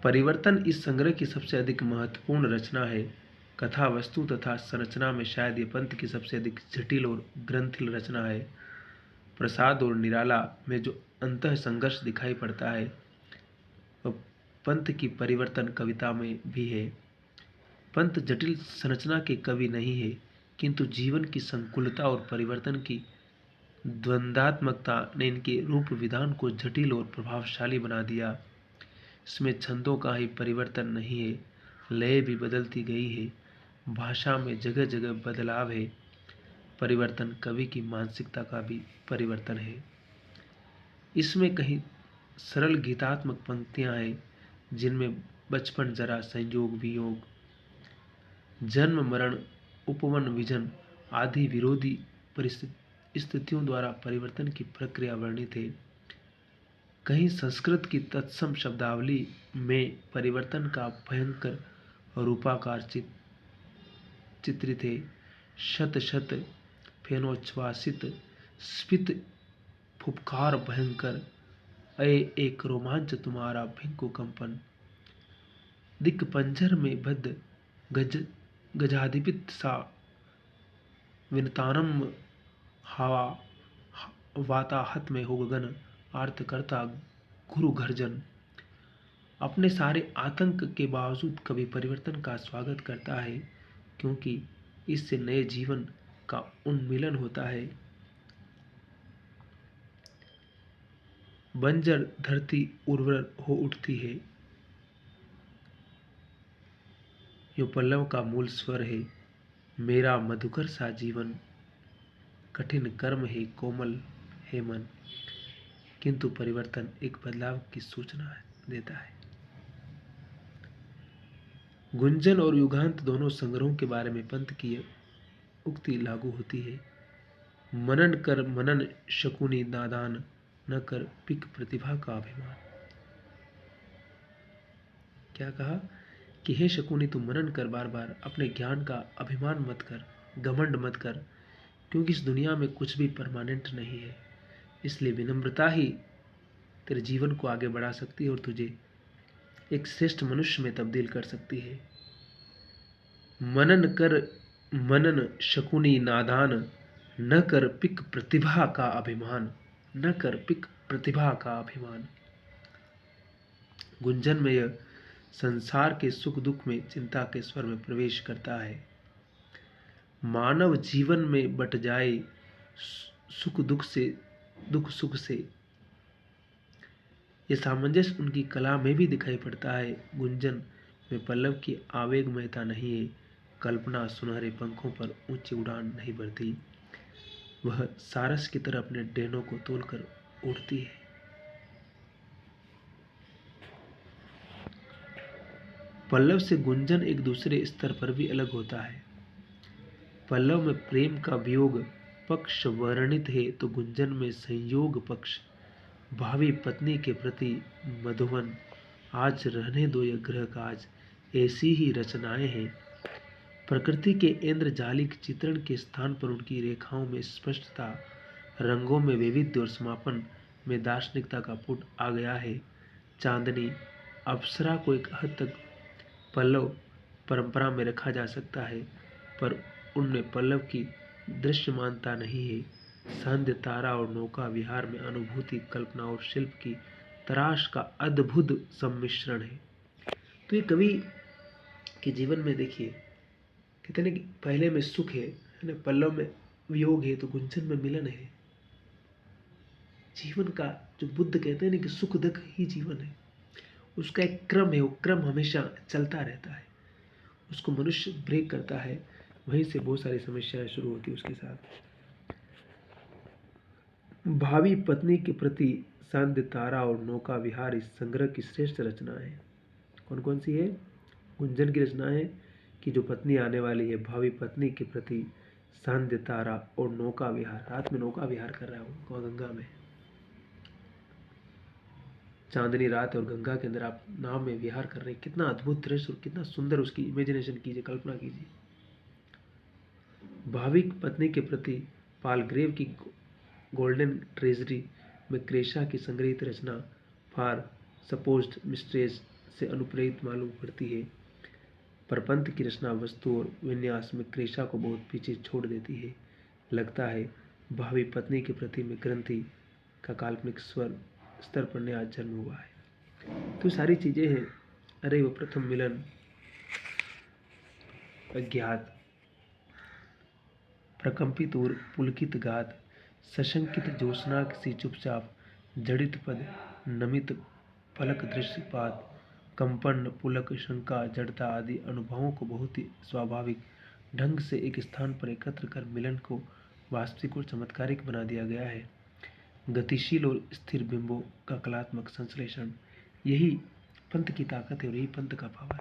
परिवर्तन इस संग्रह की सबसे अधिक महत्वपूर्ण रचना है। कथा वस्तु तथा संरचना में शायद ये पंत की सबसे अधिक जटिल और ग्रंथिल रचना है। प्रसाद और निराला में जो अंतः संघर्ष दिखाई पड़ता है वह पंत की परिवर्तन कविता में भी है। पंत जटिल संरचना के कवि नहीं है, किंतु जीवन की संकुलता और परिवर्तन की द्वंद्वात्मकता ने इनके रूप विधान को जटिल और प्रभावशाली बना दिया। इसमें छंदों का ही परिवर्तन नहीं है, लय भी बदलती गई है, भाषा में जगह जगह बदलाव है। परिवर्तन कवि की मानसिकता का भी परिवर्तन है। इसमें कहीं सरल गीतात्मक पंक्तियां हैं जिनमें बचपन जरा संयोग वियोग, जन्म मरण उपवन विजन आदि विरोधी स्थितियों द्वारा परिवर्तन की प्रक्रिया वर्णित है। कहीं संस्कृत की तत्सम शब्दावली में परिवर्तन का भयंकर रूपाकार चित्रित है। शत शत फेनोच्छ्वासित स्फीत फुफकार भयंकर, अये एक रोमांच तुम्हारा भिंको कंपन, दिक्पंजर में बद्ध गजाधिपित सा विनतानम हवा वाताहत में हो गगन आर्त करता गुरु गर्जन। अपने सारे आतंक के बावजूद कवि परिवर्तन का स्वागत करता है, क्योंकि इससे नए जीवन का उन्मिलन होता है। बंजर धरती उर्वर हो उठती है, यो पल्लव का मूल स्वर है। मेरा मधुकर सा जीवन, कठिन कर्म है कोमल है मन, किंतु परिवर्तन एक बदलाव की सूचना देता है। गुंजन और युगांत दोनों संग्रहों के बारे में पंत की उक्ति लागू होती है। मनन कर मनन शकुनी नादान, न कर पिक प्रतिभा का अभिमान। क्या कहा कि हे शकुनी तू मनन कर, बार बार अपने ज्ञान का अभिमान मत कर, घमंड मत कर, क्योंकि इस दुनिया में कुछ भी परमानेंट नहीं है। इसलिए विनम्रता ही तेरे जीवन को आगे बढ़ा सकती है और तुझे एक श्रेष्ठ मनुष्य में तब्दील कर सकती है। मनन कर मनन शकुनी नादान, न कर पिक प्रतिभा का अभिमान, न कर पिक प्रतिभा का अभिमान। गुंजन में यह संसार के सुख दुख में चिंता के स्वर में प्रवेश करता है। मानव जीवन में बट जाए सुख दुख से, दुख सुख से, यह सामंजस्य उनकी कला में भी दिखाई पड़ता है। गुंजन में पल्लव की आवेगमयता नहीं है, कल्पना सुनहरे पंखों पर ऊंची उड़ान नहीं भरती, वह सारस की तरह अपने डैनों को तोलकर उड़ती है। पल्लव से गुंजन एक दूसरे स्तर पर भी अलग होता है। पल्लव में प्रेम का वियोग पक्ष वर्णित है, तो गुंजन में संयोग पक्ष, भावी पत्नी के प्रति मधुवन, आज रहने दो यह ग्रह काज, ऐसी ही रचनाएं हैं। प्रकृति के इंद्रजालिक चित्रण के स्थान पर उनकी रेखाओं में स्पष्टता, रंगों में वैविध्य और समापन में दार्शनिकता का पुट आ गया है। चांदनी अप्सरा को एक हद तक पल्लव परंपरा में रखा जा सकता है, पर उनमें पल्लव की दृश्यमानता नहीं है। संध्य तारा और नौका विहार में अनुभूति, कल्पना और शिल्प की तराश का अद्भुत सम्मिश्रण है। तो ये कवि के जीवन में देखिए, कहते हैं कि पहले में सुख है ना, पल्लव में वियोग है, तो गुंजन में मिलन है। जीवन का जो बुद्ध कहते हैं ना कि सुख दुख ही जीवन है, उसका एक क्रम है, वो क्रम हमेशा चलता रहता है, उसको मनुष्य ब्रेक करता है, वहीं से बहुत सारी समस्याएं शुरू होती है उसके साथ। भावी पत्नी के प्रति सांध्य तारा और नौका विहार इस संग्रह की श्रेष्ठ रचना है। कौन कौन सी है? गुंजन की रचना है कि जो पत्नी आने वाली है, भावी पत्नी के प्रति सांध्य तारा और नौका विहार, रात में नौका विहार कर रहा हूँ गंगा में, चांदनी रात और गंगा के अंदर आप नाव में विहार कर रहे हैं, कितना अद्भुत दृश्य और कितना सुंदर, उसकी इमेजिनेशन कीजिए, कल्पना कीजिए। भाविक पत्नी के प्रति पालग्रेव की गोल्डन ट्रेजरी में क्रेशा की संग्रहित रचना फॉर सपोज्ड मिस्ट्रेस से अनुप्रेरित मालूम पड़ती है, पर पंत की रचना वस्तु और विन्यास में क्रेशा को बहुत पीछे छोड़ देती है। लगता है भावी पत्नी के प्रति में ग्रंथि का काल्पनिक स्तर पर नया जन्म हुआ है। तो सारी चीज़ें हैं। अरे वो प्रथम मिलन, अज्ञात, प्रकंपित और पुलकित गात, सशंकित ज्योत्स्ना सी चुपचाप, जड़ित पद, नमित पलक दृश्यपात, कंपन, पुलक, शंका, जड़ता आदि अनुभवों को बहुत ही स्वाभाविक ढंग से एक स्थान पर एकत्र कर मिलन को वास्तविक और चमत्कारिक बना दिया गया है। गतिशील और स्थिर बिंबों का कलात्मक संश्लेषण, यही पंत की ताकत है और यही पंत का पावर है।